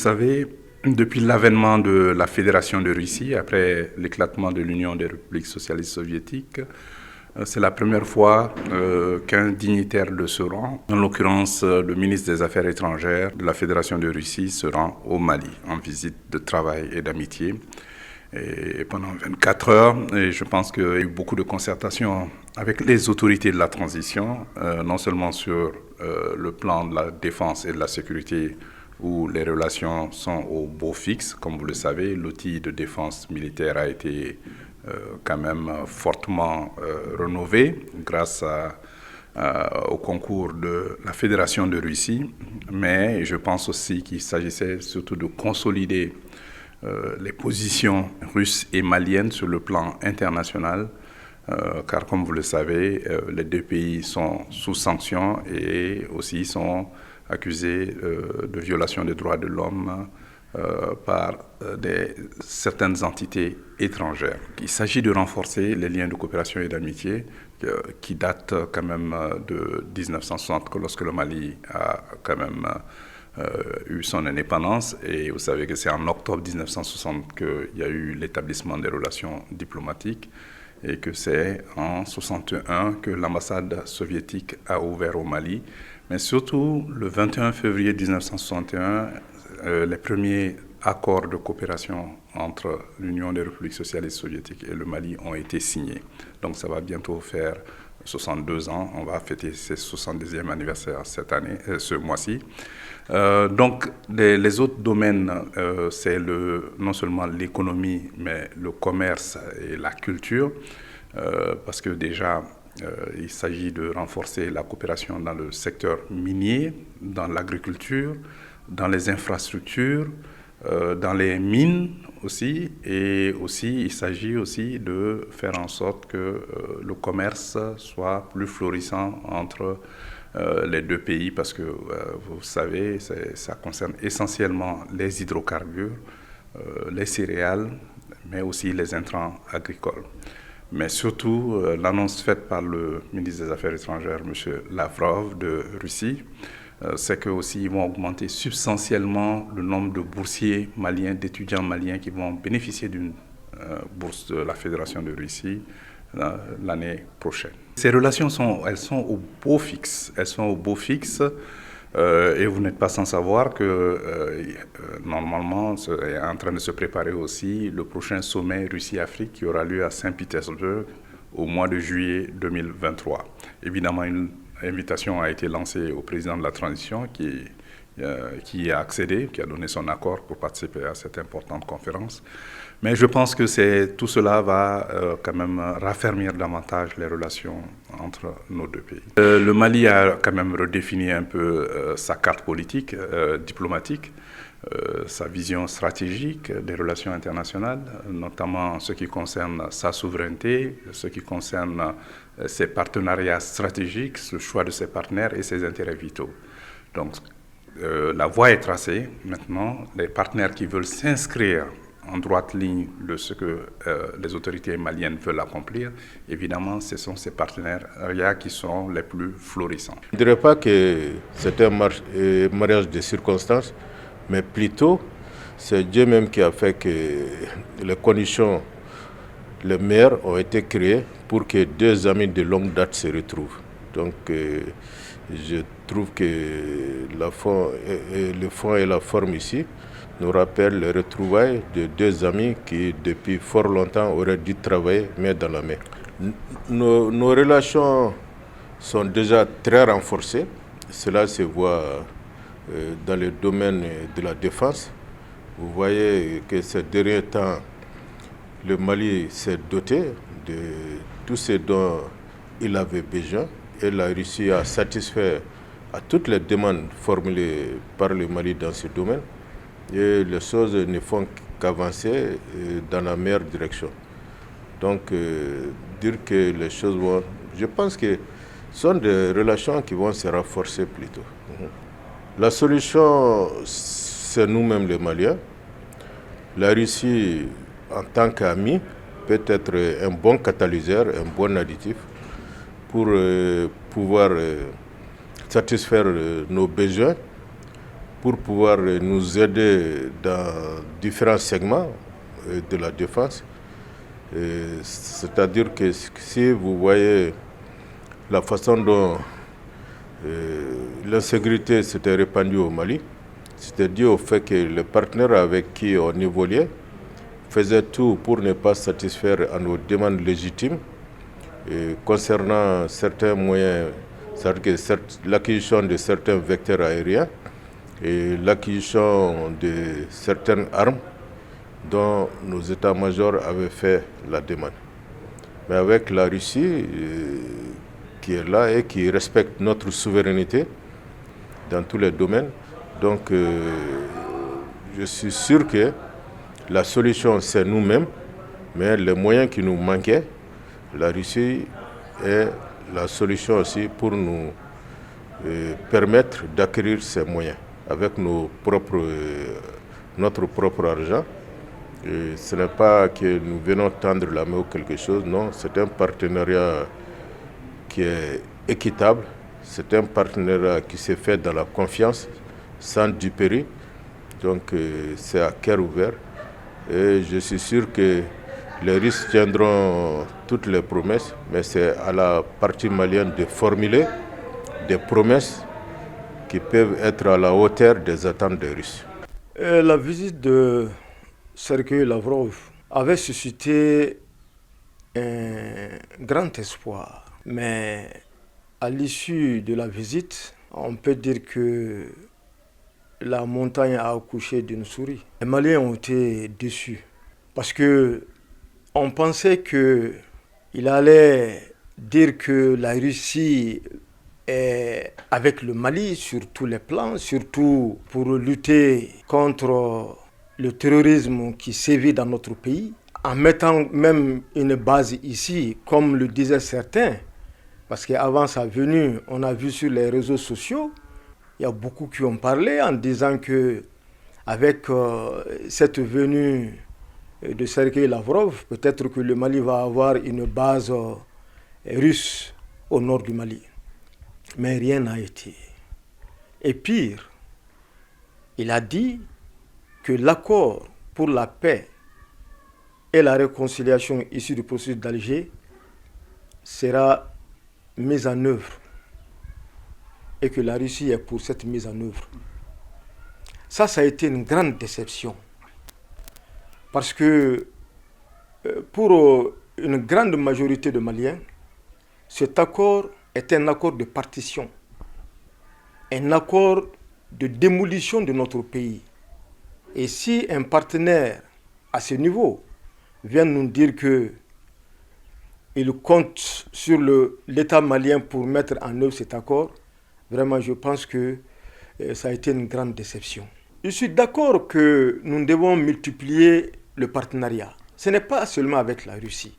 savez, depuis l'avènement de la Fédération de Russie, après l'éclatement de l'Union des républiques socialistes soviétiques, c'est la première fois qu'un dignitaire de ce rang, en l'occurrence le ministre des Affaires étrangères de la Fédération de Russie, se rend au Mali en visite de travail et d'amitié. Et pendant 24 heures, et je pense qu'il y a eu beaucoup de concertations avec les autorités de la transition, non seulement sur le plan de la défense et de la sécurité, où les relations sont au beau fixe. Comme vous le savez, l'outil de défense militaire a été quand même fortement rénové grâce au concours de la Fédération de Russie. Mais je pense aussi qu'il s'agissait surtout de consolider les positions russes et maliennes sur le plan international, car comme vous le savez, les deux pays sont sous sanctions et aussi sont accusés de violation des droits de l'homme par certaines entités étrangères. Il s'agit de renforcer les liens de coopération et d'amitié qui datent quand même de 1960, lorsque le Mali a quand même eu son indépendance. Et vous savez que c'est en octobre 1960 qu'il y a eu l'établissement des relations diplomatiques et que c'est en 1961 que l'ambassade soviétique a ouvert au Mali. Mais surtout, le 21 février 1961, les premiers accords de coopération entre l'Union des républiques socialistes soviétiques et le Mali ont été signés. Donc ça va bientôt faire 62 ans. On va fêter ses 70e anniversaire cette année, ce mois-ci. Donc les autres domaines, c'est non seulement l'économie, mais le commerce et la culture, parce que déjà, il s'agit de renforcer la coopération dans le secteur minier, dans l'agriculture, dans les infrastructures, dans les mines aussi. Et aussi, il s'agit aussi de faire en sorte que le commerce soit plus florissant entre les deux pays, parce que vous savez, ça concerne essentiellement les hydrocarbures, les céréales, mais aussi les intrants agricoles. Mais surtout, l'annonce faite par le ministre des Affaires étrangères, M. Lavrov de Russie, c'est qu'eux aussi ils vont augmenter substantiellement le nombre de boursiers maliens, d'étudiants maliens qui vont bénéficier d'une bourse de la Fédération de Russie l'année prochaine. Ces relations elles sont au beau fixe. Elles sont au beau fixe. Et vous n'êtes pas sans savoir que normalement est en train de se préparer aussi le prochain sommet Russie-Afrique qui aura lieu à Saint-Pétersbourg au mois de juillet 2023. Évidemment, une invitation a été lancée au président de la transition qui a accédé, qui a donné son accord pour participer à cette importante conférence. Mais je pense que tout cela va quand même raffermir davantage les relations entre nos deux pays. Le Mali a quand même redéfini un peu sa carte politique, diplomatique, sa vision stratégique des relations internationales, notamment en ce qui concerne sa souveraineté, ce qui concerne ses partenariats stratégiques, le choix de ses partenaires et ses intérêts vitaux. Donc la voie est tracée. Maintenant, les partenaires qui veulent s'inscrire en droite ligne de ce que les autorités maliennes veulent accomplir, évidemment, ce sont ces partenariats qui sont les plus florissants. Je ne dirais pas que c'est un mariage de circonstances, mais plutôt, c'est Dieu même qui a fait que les conditions les meilleures ont été créées pour que deux amis de longue date se retrouvent. Donc, je trouve que le fond et la forme ici nous rappellent les retrouvailles de deux amis qui, depuis fort longtemps, auraient dû travailler main dans la main. Nos relations sont déjà très renforcées. Cela se voit dans le domaine de la défense. Vous voyez que ces derniers temps, le Mali s'est doté de tout ce dont il avait besoin et la Russie a satisfait à toutes les demandes formulées par le Mali dans ce domaine. Et les choses ne font qu'avancer dans la meilleure direction. Donc, dire que les choses vont... Je pense que ce sont des relations qui vont se renforcer plutôt. La solution, c'est nous-mêmes les Maliens. La Russie, en tant qu'ami, peut être un bon catalyseur, un bon additif pour pouvoir satisfaire nos besoins, pour pouvoir nous aider dans différents segments de la défense. C'est-à-dire que si vous voyez la façon dont l'insécurité s'était répandue au Mali, c'était dû au fait que les partenaires avec qui on évoluait faisaient tout pour ne pas satisfaire à nos demandes légitimes concernant certains moyens, c'est-à-dire que l'acquisition de certains vecteurs aériens et l'acquisition de certaines armes dont nos états-majors avaient fait la demande. Mais avec la Russie qui est là et qui respecte notre souveraineté dans tous les domaines, donc je suis sûr que la solution c'est nous-mêmes, mais les moyens qui nous manquaient, la Russie est la solution aussi pour nous permettre d'acquérir ces moyens avec notre propre argent. Et ce n'est pas que nous venons tendre la main ou quelque chose, non, c'est un partenariat qui est équitable, c'est un partenariat qui s'est fait dans la confiance, sans duperie, donc c'est à cœur ouvert. Et je suis sûr que les Russes tiendront toutes les promesses, mais c'est à la partie malienne de formuler des promesses qui peuvent être à la hauteur des attentes des Russes. La visite de Sergueï Lavrov avait suscité un grand espoir, mais à l'issue de la visite, on peut dire que la montagne a accouché d'une souris. Les Maliens ont été déçus parce que on pensait qu'il allait dire que la Russie est avec le Mali sur tous les plans, surtout pour lutter contre le terrorisme qui sévit dans notre pays, en mettant même une base ici, comme le disaient certains, parce qu'avant sa venue, on a vu sur les réseaux sociaux, il y a beaucoup qui ont parlé en disant que avec cette venue de Sergueï Lavrov, peut-être que le Mali va avoir une base russe au nord du Mali. Mais rien n'a été. Et pire, il a dit que l'accord pour la paix et la réconciliation issu du processus d'Alger sera mis en œuvre et que la Russie est pour cette mise en œuvre. Ça a été une grande déception. Parce que pour une grande majorité de Maliens, cet accord est un accord de partition, un accord de démolition de notre pays. Et si un partenaire à ce niveau vient nous dire qu'il compte sur l'État malien pour mettre en œuvre cet accord, vraiment je pense que ça a été une grande déception. Je suis d'accord que nous devons multiplier le partenariat. Ce n'est pas seulement avec la Russie.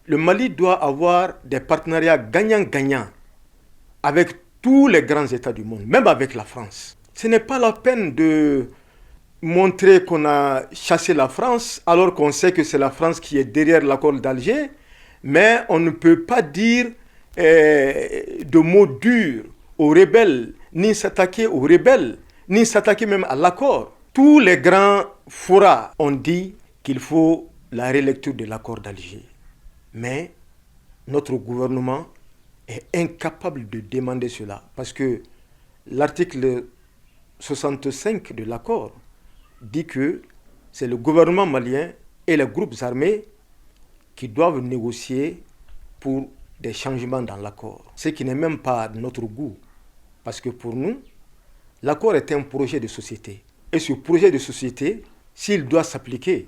Le Mali doit avoir des partenariats gagnant-gagnant avec tous les grands États du monde, même avec la France. Ce n'est pas la peine de montrer qu'on a chassé la France alors qu'on sait que c'est la France qui est derrière l'accord d'Alger, mais on ne peut pas dire de mots durs aux rebelles, ni s'attaquer aux rebelles, ni s'attaquer même à l'accord. Tous les grands forats ont dit qu'il faut la relecture de l'accord d'Alger. Mais notre gouvernement est incapable de demander cela parce que l'article 65 de l'accord dit que c'est le gouvernement malien et les groupes armés qui doivent négocier pour des changements dans l'accord. Ce qui n'est même pas de notre goût. Parce que pour nous, l'accord est un projet de société. Et ce projet de société, s'il doit s'appliquer,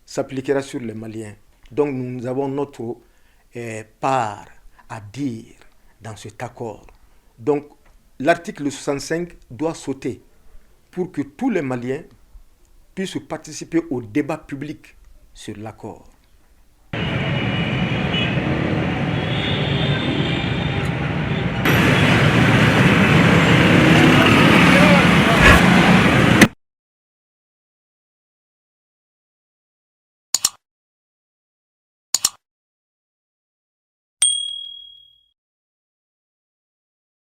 s'appliquera sur les Maliens. Donc nous avons notre part à dire dans cet accord. Donc l'article 65 doit sauter pour que tous les Maliens puissent participer au débat public sur l'accord.